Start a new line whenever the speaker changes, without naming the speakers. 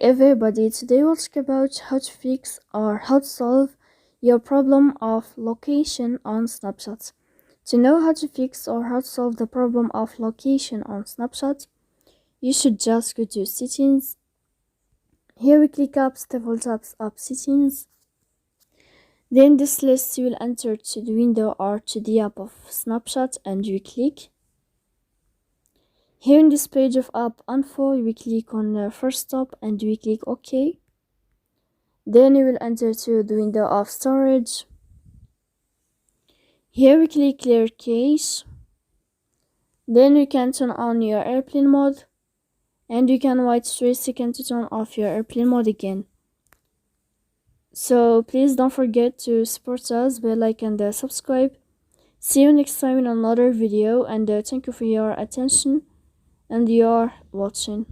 everybody, today we'll talk about how to fix or how to solve your problem of location on Snapchat. To know how to fix or how to solve the problem of location on Snapchat, you should just go to settings. Here we click up several tabs up settings. Then this list you will enter to the window or to the app of Snapchat and you click. Here in this page of app info, we click on first stop and we click OK. Then you will enter to the window of storage. Here we click clear cache. Then you can turn on your airplane mode and you can wait 3 seconds to turn off your airplane mode again. So please don't forget to support us by like and subscribe. See you next time in another video and thank you for your attention and your watching.